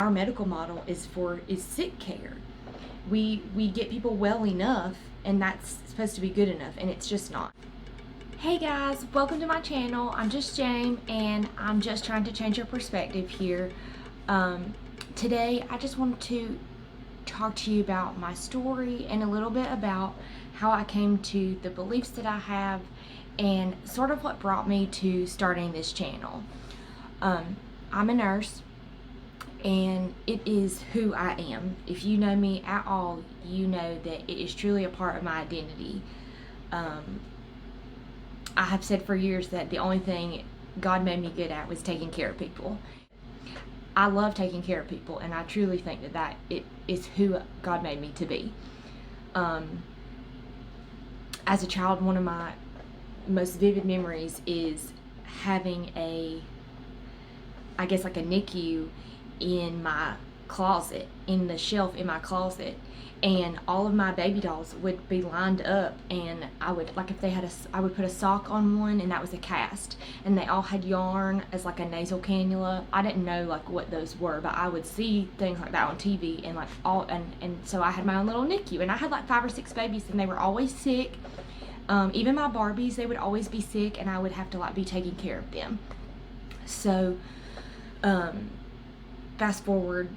Our medical model is sick care. We get people well enough, and that's supposed to be good enough, and it's just not. Hey guys, welcome to my channel. I'm just Jane, and I'm just trying to change your perspective here. Today I just wanted to talk to you about my story and a little bit about how I came to the beliefs that I have and sort of what brought me to starting this channel. I'm a nurse, and it is who I am. If you know me at all, you know that it is truly a part of my identity. I have said for years that the only thing God made me good at was taking care of people. I love taking care of people, and I truly think that it is who God made me to be. As a child, one of my most vivid memories is having I guess like a NICU in my closet, in the shelf in my closet, and all of my baby dolls would be lined up, and I would, like, if they had I would put a sock on one, and that was a cast, and they all had yarn as like a nasal cannula. I didn't know like what those were, but I would see things like that on TV, and like and so I had my own little NICU, and I had like 5 or 6 babies, and they were always sick. Even my Barbies, they would always be sick, and I would have to like be taking care of them. So fast forward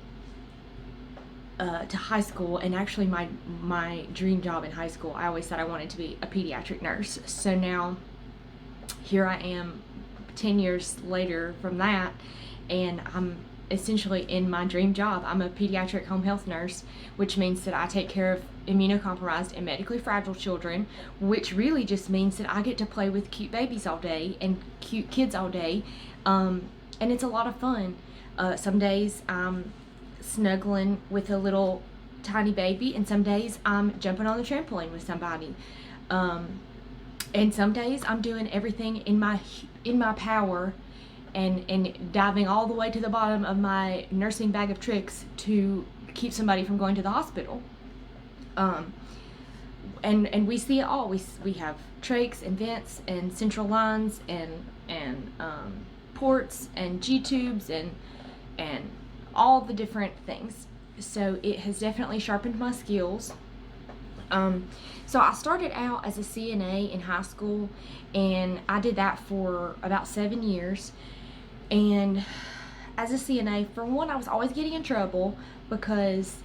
to high school, and actually my dream job in high school, I always said I wanted to be a pediatric nurse. So now here I am 10 years later from that, and I'm essentially in my dream job. I'm a pediatric home health nurse, which means that I take care of immunocompromised and medically fragile children, which really just means that I get to play with cute babies all day and cute kids all day, and it's a lot of fun. Some days I'm snuggling with a little tiny baby, and some days I'm jumping on the trampoline with somebody, and some days I'm doing everything in my power and diving all the way to the bottom of my nursing bag of tricks to keep somebody from going to the hospital. And we see it all. We have trachs and vents and central lines and ports and G-tubes and all the different things. So it has definitely sharpened my skills. So I started out as a CNA in high school, and I did that for about 7 years. And as a CNA, for one, I was always getting in trouble because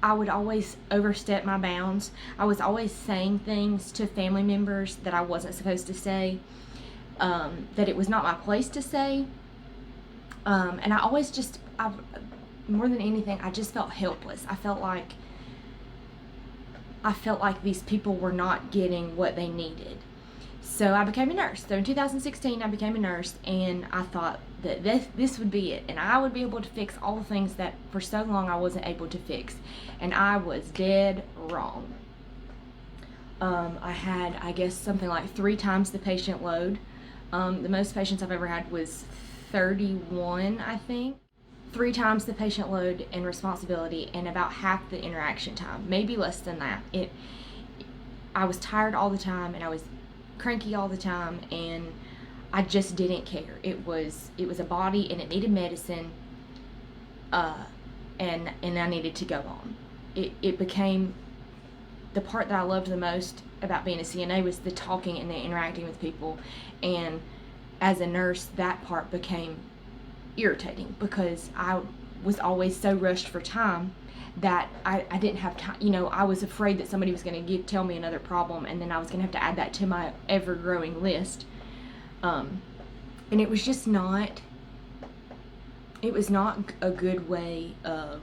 I would always overstep my bounds. I was always saying things to family members that I wasn't supposed to say, that it was not my place to say. And I always more than anything, I just felt helpless. I felt like these people were not getting what they needed. So I became a nurse. So in 2016, I became a nurse, and I thought that this would be it, and I would be able to fix all the things that for so long I wasn't able to fix. And I was dead wrong. I had, I guess, something like 3 times the patient load. The most patients I've ever had was 31, I think. 3 times the patient load and responsibility, and about half the interaction time, maybe less than that. I was tired all the time, and I was cranky all the time, and I just didn't care. It was a body, and it needed medicine, and I needed to go on. It became the part that I loved the most about being a CNA was the talking and the interacting with people, and as a nurse, that part became irritating because I was always so rushed for time that I didn't have time. I was afraid that somebody was going to tell me another problem, and then I was going to have to add that to my ever-growing list. And it was just not a good way of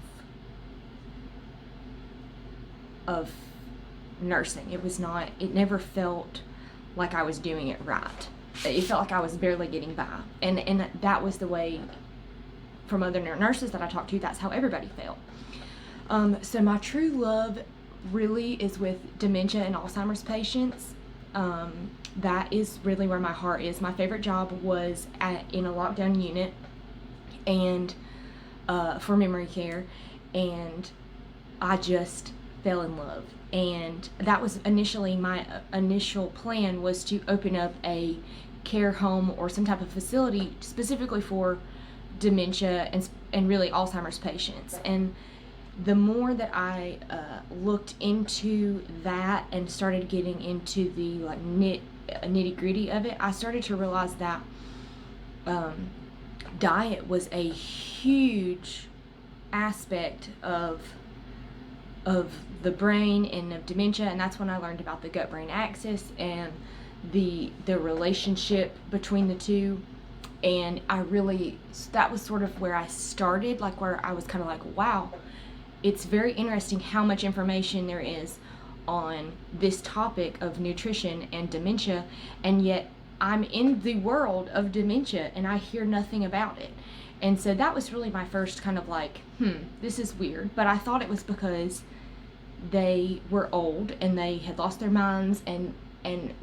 nursing. It never felt like I was doing it right. It felt like I was barely getting by, and that was the way, from other nurses that I talked to, that's how everybody felt. So my true love really is with dementia and Alzheimer's patients. That is really where my heart is. My favorite job was in a lockdown unit, and for memory care, and I just fell in love. And that was initially my initial plan, was to open up a care home or some type of facility specifically for dementia and really Alzheimer's patients. And the more that I looked into that and started getting into the like nitty gritty of it, I started to realize that diet was a huge aspect of the brain and of dementia. And that's when I learned about the gut-brain axis and the relationship between the two. And that was sort of where I started, like where I was kind of like, wow, it's very interesting how much information there is on this topic of nutrition and dementia, and yet I'm in the world of dementia and I hear nothing about it. And so that was really my first kind of like, this is weird. But I thought it was because they were old and they had lost their minds, and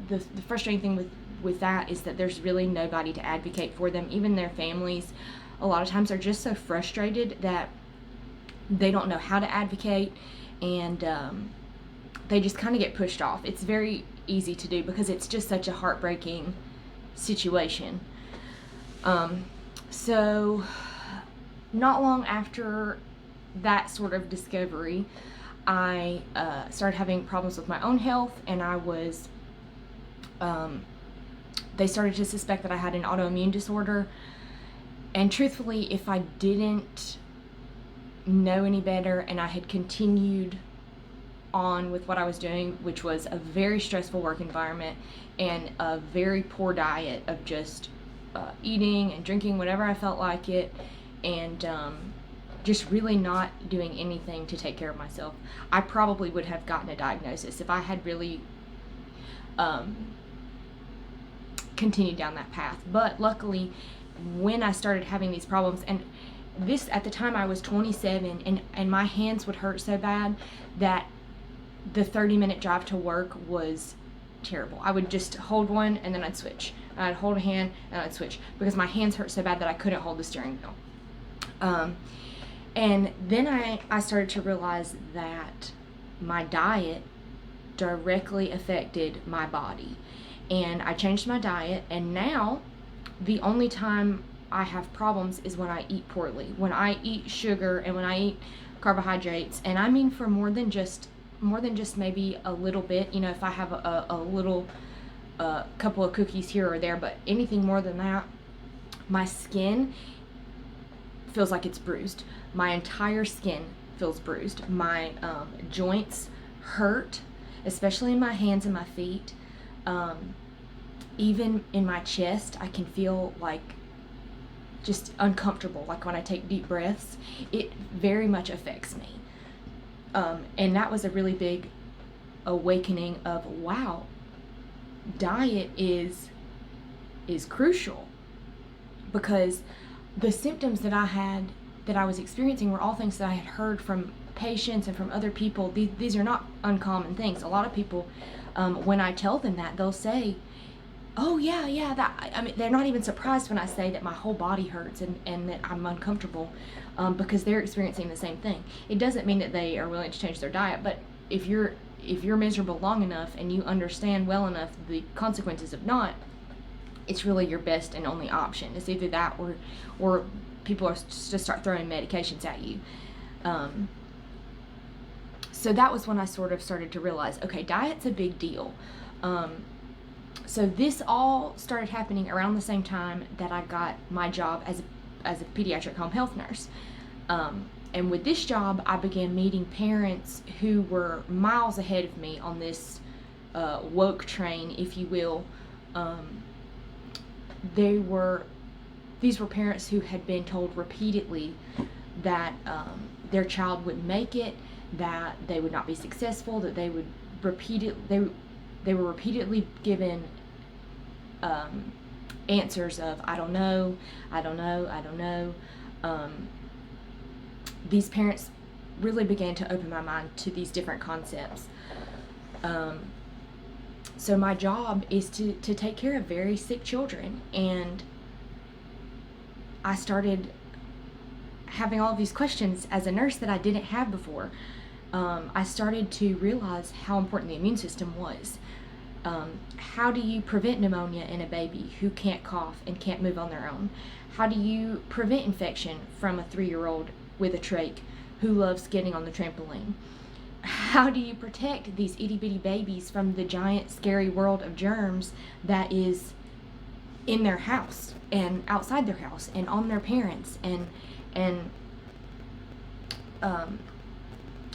the frustrating thing with that is that there's really nobody to advocate for them. Even their families a lot of times are just so frustrated that they don't know how to advocate, and they just kind of get pushed off. It's very easy to do because it's just such a heartbreaking situation. So not long after that sort of discovery, I started having problems with my own health, and I was they started to suspect that I had an autoimmune disorder. And truthfully, if I didn't know any better and I had continued on with what I was doing, which was a very stressful work environment and a very poor diet of just eating and drinking whenever I felt like it, and just really not doing anything to take care of myself, I probably would have gotten a diagnosis if I had really continued down that path. But luckily, when I started having these problems, and this at the time I was 27, and my hands would hurt so bad that the 30-minute drive to work was terrible. I would just hold one and then I'd switch. I'd hold a hand and I'd switch because my hands hurt so bad that I couldn't hold the steering wheel. And then I started to realize that my diet directly affected my body. And I changed my diet, and now the only time I have problems is when I eat poorly, when I eat sugar and when I eat carbohydrates. And I mean for more than just maybe a little bit, you know, if I have a little couple of cookies here or there, but anything more than that, my skin feels like it's bruised. My entire skin feels bruised. My joints hurt, especially in my hands and my feet. Even in my chest, I can feel like just uncomfortable, like when I take deep breaths. It very much affects me. And that was a really big awakening of, wow, diet is crucial, because the symptoms that I was experiencing were all things that I had heard from patients and from other people. These are not uncommon things. A lot of people, when I tell them that, they'll say, oh yeah, that, I mean, they're not even surprised when I say that my whole body hurts and that I'm uncomfortable, because they're experiencing the same thing. It doesn't mean that they are willing to change their diet, but if you're miserable long enough and you understand well enough the consequences of not, it's really your best and only option. It's either that or people are just start throwing medications at you. So that was when I sort of started to realize, okay, diet's a big deal. So this all started happening around the same time that I got my job as a pediatric home health nurse. And with this job, I began meeting parents who were miles ahead of me on this woke train, if you will. These were parents who had been told repeatedly that their child wouldn't make it, that they would not be successful, that they were repeatedly given answers of I don't know. These parents really began to open my mind to these different concepts. So my job is to take care of very sick children, and I started having all of these questions as a nurse that I didn't have before. I started to realize how important the immune system was. How do you prevent pneumonia in a baby who can't cough and can't move on their own? How do you prevent infection from a 3-year-old with a trach who loves getting on the trampoline? How do you protect these itty bitty babies from the giant scary world of germs that is in their house and outside their house and on their parents, and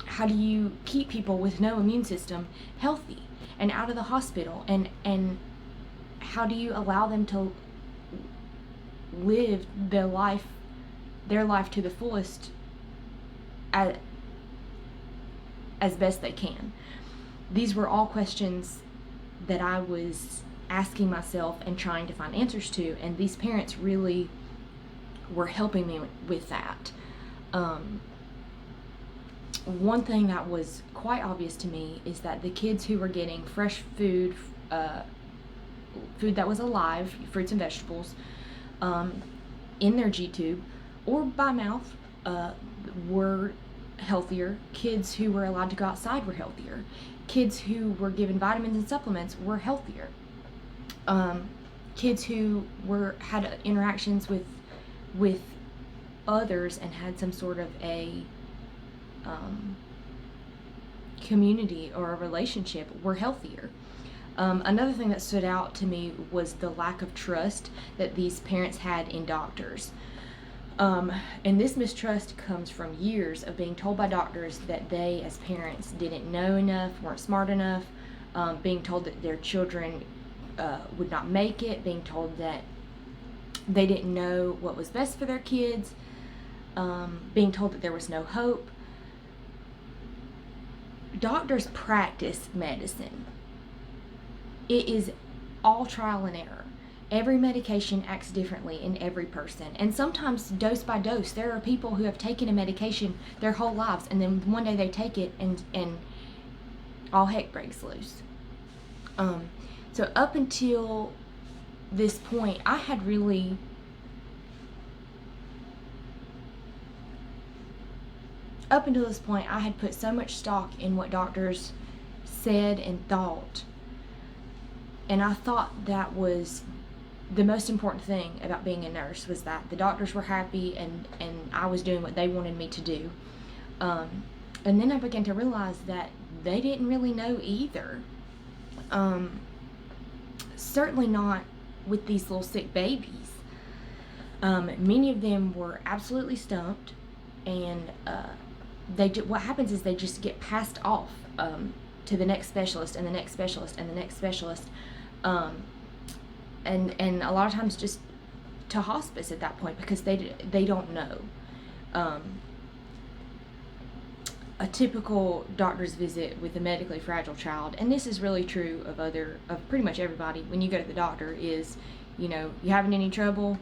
how do you keep people with no immune system healthy and out of the hospital, and how do you allow them to live their life to the fullest as best they can? These were all questions that I was asking myself and trying to find answers to, and these parents really were helping me with that. One thing that was quite obvious to me is that the kids who were getting fresh food, food that was alive, fruits and vegetables, in their G-tube or by mouth, were healthier. Kids who were allowed to go outside were healthier. Kids who were given vitamins and supplements were healthier. Kids who had interactions with others and had some sort of a community or a relationship were healthier. Another thing that stood out to me was the lack of trust that these parents had in doctors. And this mistrust comes from years of being told by doctors that they, as parents, didn't know enough, weren't smart enough, being told that their children would not make it, being told that they didn't know what was best for their kids, being told that there was no hope. Doctors practice medicine. It is all trial and error. Every medication acts differently in every person, and sometimes dose by dose. There are people who have taken a medication their whole lives, and then one day they take it and all heck breaks loose. So up until this point, I had really put so much stock in what doctors said and thought, and I thought that was the most important thing about being a nurse, was that the doctors were happy and I was doing what they wanted me to do. And then I began to realize that they didn't really know either. Certainly not with these little sick babies. Many of them were absolutely stumped, and what happens is they just get passed off to the next specialist and the next specialist and the next specialist, and a lot of times just to hospice at that point, because they don't know. A typical doctor's visit with a medically fragile child, and this is really true of pretty much everybody when you go to the doctor, is, you having any trouble,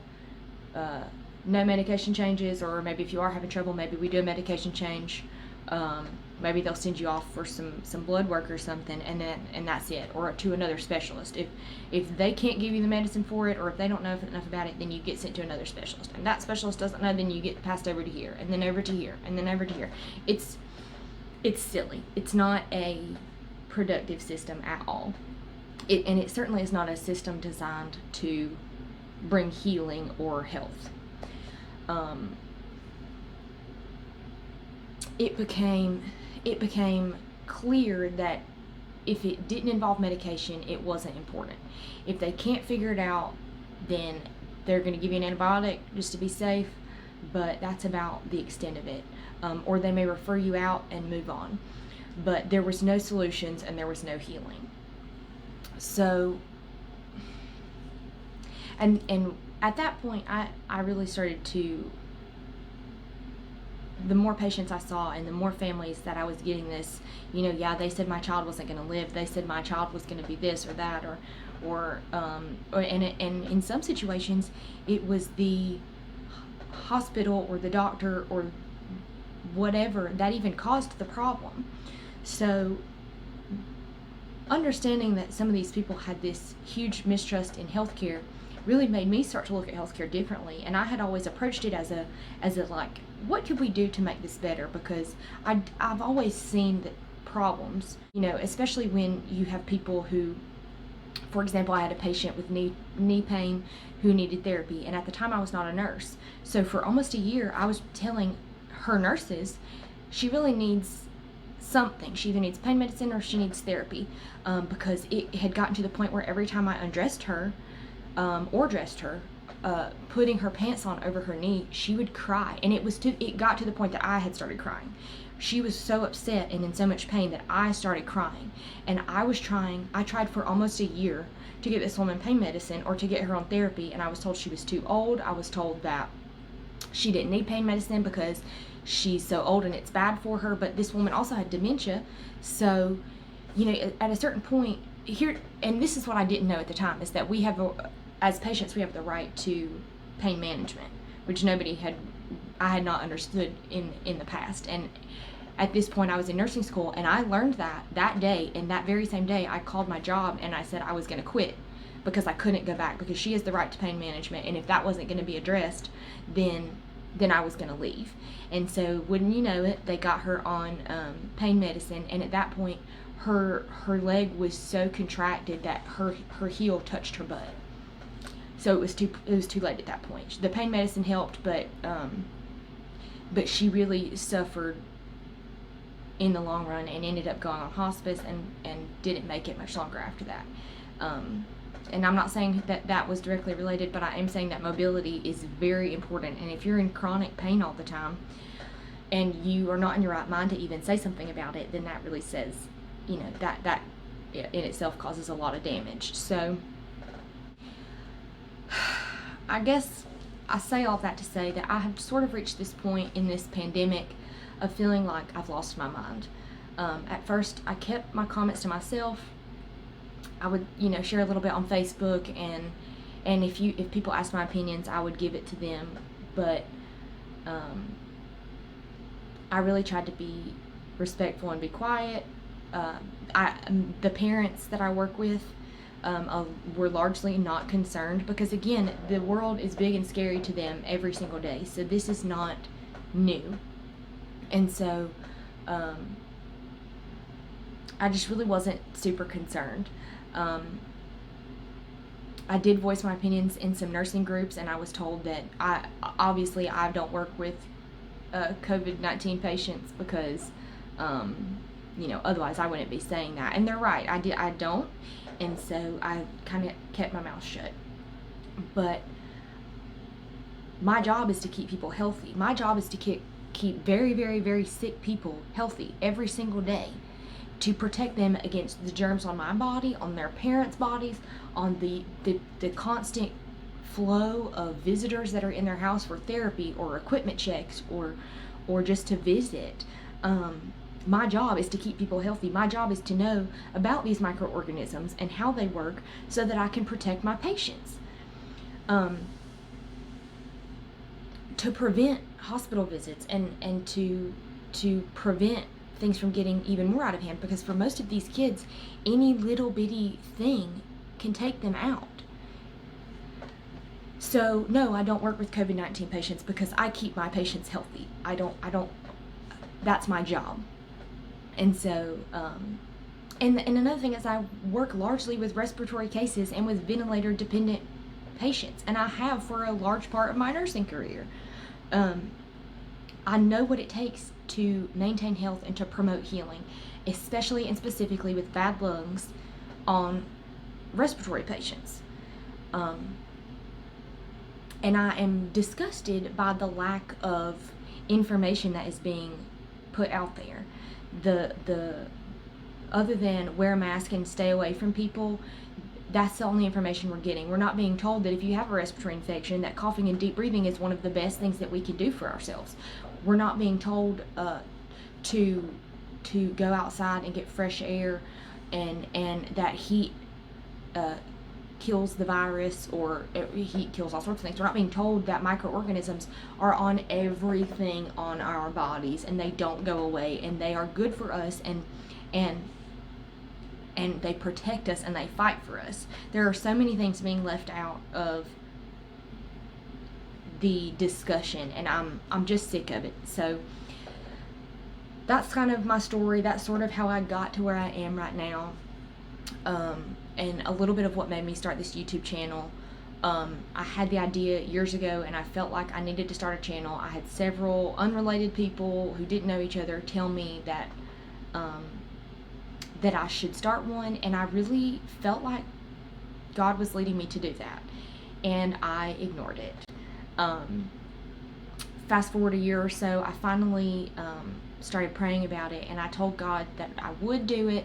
no medication changes, or maybe if you are having trouble, maybe we do a medication change. Maybe they'll send you off for some blood work or something, and that's it, or to another specialist. If they can't give you the medicine for it, or if they don't know enough about it, then you get sent to another specialist, and that specialist doesn't know, then you get passed over to here, and then over to here, and then over to here. It's silly. It's not a productive system at all. And it certainly is not a system designed to bring healing or health. It became clear that if it didn't involve medication, it wasn't important. If they can't figure it out, then they're going to give you an antibiotic just to be safe, but that's about the extent of it. Or they may refer you out and move on. But there was no solutions and there was no healing. So, and at that point, I really started to, the more patients I saw and the more families that I was getting this, they said my child wasn't going to live. They said my child was going to be this or that, and in some situations, it was the hospital or the doctor or whatever that even caused the problem. So understanding that some of these people had this huge mistrust in healthcare really made me start to look at healthcare differently. And I had always approached it as a like, what could we do to make this better? Because I've always seen that problems, especially when you have people who For example, I had a patient with knee pain who needed therapy, and at the time I was not a nurse. So for almost a year, I was telling her nurses she really needs something. She either needs pain medicine or she needs therapy, because it had gotten to the point where every time I undressed her or dressed her, putting her pants on over her knee, she would cry, and it got to the point that I had started crying. She was so upset and in so much pain that I started crying, and I tried for almost a year to get this woman pain medicine or to get her on therapy, and I was told she was too old. I was told that she didn't need pain medicine because she's so old and it's bad for her, but this woman also had dementia. So, at a certain point here, and this is what I didn't know at the time, is that as patients, we have the right to pain management, which I had not understood in the past. And at this point, I was in nursing school, and I learned that day, and that very same day, I called my job and I said I was going to quit because I couldn't go back, because she has the right to pain management, and if that wasn't going to be addressed, then I was going to leave. And so, wouldn't you know it, they got her on pain medicine, and at that point, her leg was so contracted that her heel touched her butt. So it was too late at that point. The pain medicine helped, but she really suffered in the long run and ended up going on hospice and didn't make it much longer after that. And I'm not saying that was directly related, but I am saying that mobility is very important. And if you're in chronic pain all the time and you are not in your right mind to even say something about it, then that really says, that in itself causes a lot of damage. So I guess I say all that to say that I have sort of reached this point in this pandemic of feeling like I've lost my mind. At first, I kept my comments to myself. I would, share a little bit on Facebook, and if people asked my opinions, I would give it to them. But I really tried to be respectful and be quiet. The parents that I work with were largely not concerned, because again, the world is big and scary to them every single day. So this is not new. And so I just really wasn't super concerned. I did voice my opinions in some nursing groups, and I was told that I don't work with COVID-19 patients because otherwise I wouldn't be saying that. And they're right, I don't. And so I kind of kept my mouth shut. But my job is to keep people healthy. My job is to keep very, very, very sick people healthy every single day, to protect them against the germs on my body, on their parents' bodies, on the constant flow of visitors that are in their house for therapy or equipment checks or just to visit. My job is to keep people healthy. My job is to know about these microorganisms and how they work so that I can protect my patients. To prevent hospital visits and to prevent things from getting even more out of hand, because for most of these kids, any little bitty thing can take them out. So no, I don't work with COVID-19 patients because I keep my patients healthy. I don't, that's my job. And so, and another thing is I work largely with respiratory cases and with ventilator dependent patients, and I have for a large part of my nursing career. I know what it takes to maintain health and to promote healing, especially and specifically with bad lungs on respiratory patients. And I am disgusted by the lack of information that is being put out there. The other than wear a mask and stay away from people, that's the only information we're getting. We're not being told that if you have a respiratory infection, that coughing and deep breathing is one of the best things that we can do for ourselves. We're not being told to go outside and get fresh air, and that heat kills the virus, or heat kills all sorts of things. We're not being told that microorganisms are on everything on our bodies, and they don't go away, and they are good for us, and they protect us, and they fight for us. There are so many things being left out of the discussion, and I'm just sick of it. So that's kind of my story. That's sort of how I got to where I am right now. and a little bit of what made me start this YouTube channel. I had the idea years ago, and I felt like I needed to start a channel. I had several unrelated people who didn't know each other tell me that that I should start one, and I really felt like God was leading me to do that, and I ignored it. Fast forward a year or so, I finally started praying about it, and I told God that I would do it,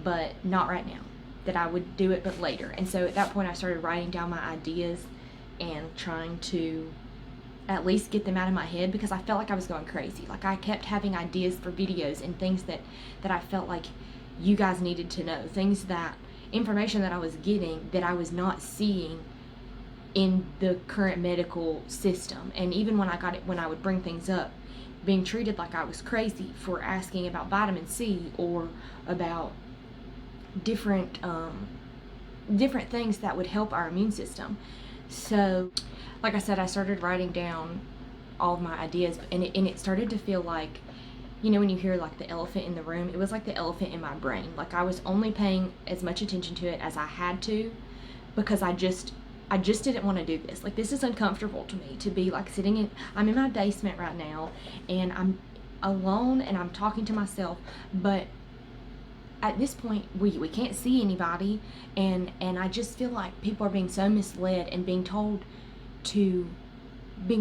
but not right now, that I would do it but later. And so at that point I started writing down my ideas and trying to at least get them out of my head, because I felt like I was going crazy. Like, I kept having ideas for videos and things that I felt like you guys needed to know, things that, information that I was getting that I was not seeing in the current medical system. And even when I would bring things up, being treated like I was crazy for asking about vitamin C or about different things that would help our immune system. So, like I said, I started writing down all of my ideas, and it started to feel like, you know, when you hear like the elephant in the room, it was like the elephant in my brain. Like, I was only paying as much attention to it as I had to, because I just didn't want to do this. Like, this is uncomfortable to me, to be like I'm in my basement right now, and I'm alone, and I'm talking to myself, but at this point we can't see anybody, and I just feel like people are being so misled and being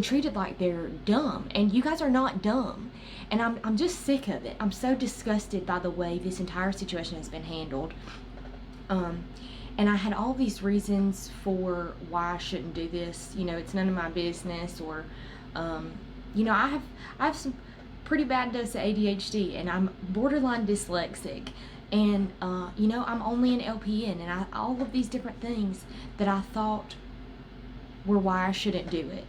treated like they're dumb, and you guys are not dumb. And I'm just sick of it. I'm so disgusted by the way this entire situation has been handled. And I had all these reasons for why I shouldn't do this. You know, it's none of my business, or you know, I have some pretty bad dose of ADHD, and I'm borderline dyslexic, and you know, I'm only an LPN, and all of these different things that I thought were why I shouldn't do it.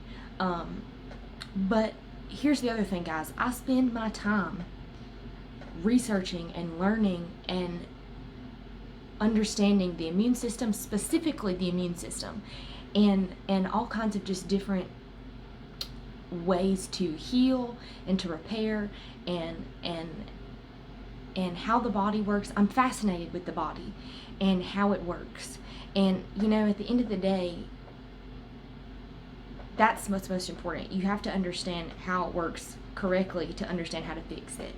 But here's the other thing, guys. I spend my time researching and learning and understanding the immune system, specifically the immune system, and all kinds of just different ways to heal and to repair, and how the body works. I'm fascinated with the body and how it works. And you know, at the end of the day, that's what's most important. You have to understand how it works correctly to understand how to fix it.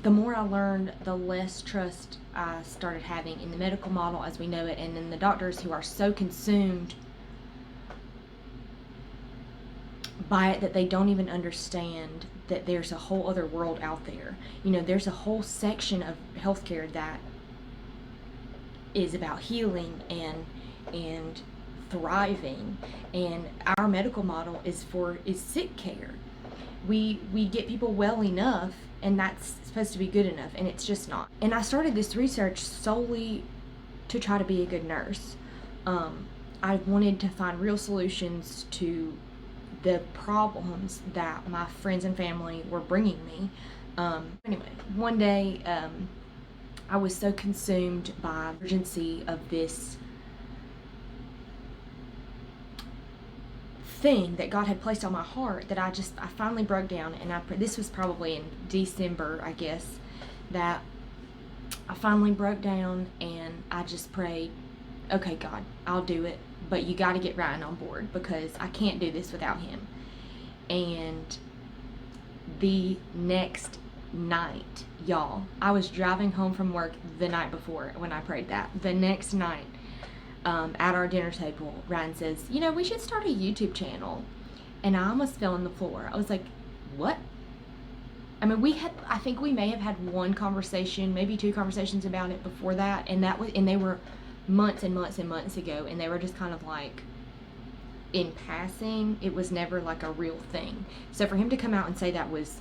The more I learned, the less trust I started having in the medical model as we know it, and in the doctors who are so consumed by it that they don't even understand that there's a whole other world out there. You know, there's a whole section of healthcare that is about healing and thriving, and our medical model is sick care. We get people well enough, and that's supposed to be good enough, and it's just not. And I started this research solely to try to be a good nurse. I wanted to find real solutions to the problems that my friends and family were bringing me. Anyway, one day I was so consumed by the urgency of this thing that God had placed on my heart that I finally broke down, and this was probably in December, I guess, that I finally broke down, and I just prayed, okay, God, I'll do it, but you got to get Ryan on board, because I can't do this without him. And the next night, y'all, I was driving home from work the night before when I prayed that. The next night, at our dinner table, Ryan says, you know, we should start a YouTube channel. And I almost fell on the floor. I was like, what? I mean, I think we may have had one conversation, maybe two conversations about it before that, and they were months and months and months ago, and they were just kind of like in passing. It was never like a real thing. So for him to come out and say that was,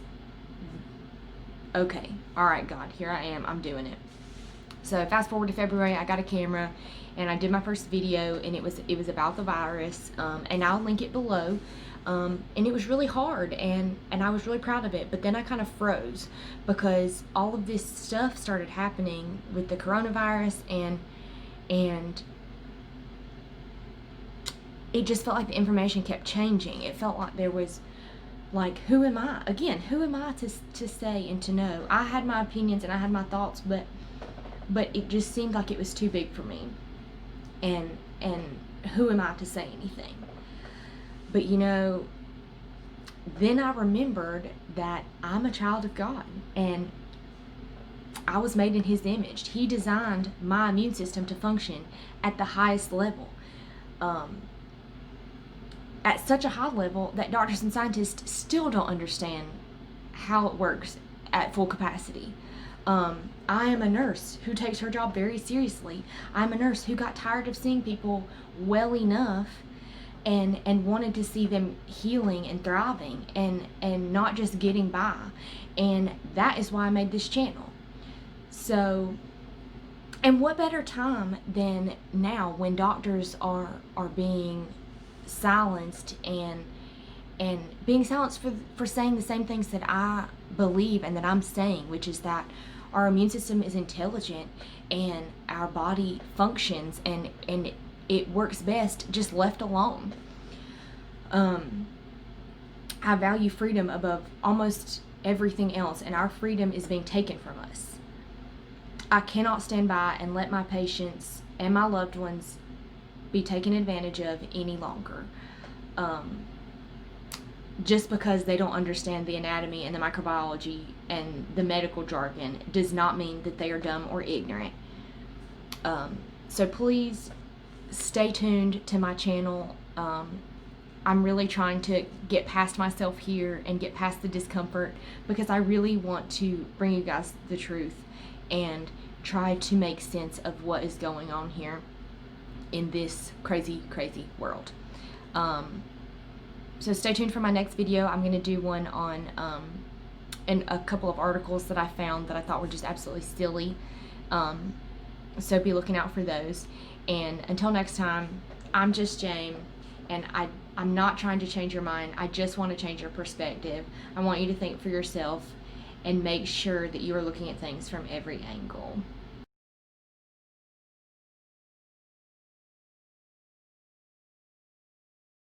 okay, all right, God, here I am, I'm doing it. So fast forward to February, I got a camera, and I did my first video, and it was about the virus, and I'll link it below. And it was really hard, and I was really proud of it, but then I kind of froze, because all of this stuff started happening with the coronavirus, and it just felt like the information kept changing. It felt like there was like, who am I? Again, who am I to say and to know? I had my opinions and I had my thoughts, but it just seemed like it was too big for me. And who am I to say anything? But then I remembered that I'm a child of God, and I was made in His image. He designed my immune system to function at the highest level, at such a high level that doctors and scientists still don't understand how it works at full capacity. I am a nurse who takes her job very seriously. I'm a nurse who got tired of seeing people well enough and wanted to see them healing and thriving and not just getting by. And that is why I made this channel. So, and what better time than now when doctors are being silenced and being silenced for saying the same things that I believe and that I'm saying, which is that our immune system is intelligent and our body functions and it works best just left alone. I value freedom above almost everything else, and our freedom is being taken from us. I cannot stand by and let my patients and my loved ones be taken advantage of any longer. Just because they don't understand the anatomy and the microbiology and the medical jargon does not mean that they are dumb or ignorant. So please stay tuned to my channel. I'm really trying to get past myself here and get past the discomfort, because I really want to bring you guys the truth and try to make sense of what is going on here in this crazy, crazy world. So stay tuned for my next video. I'm going to do one on and a couple of articles that I found that I thought were just absolutely silly. So be looking out for those. And until next time, I'm just Jane, and I'm not trying to change your mind. I just want to change your perspective. I want you to think for yourself and make sure that you are looking at things from every angle.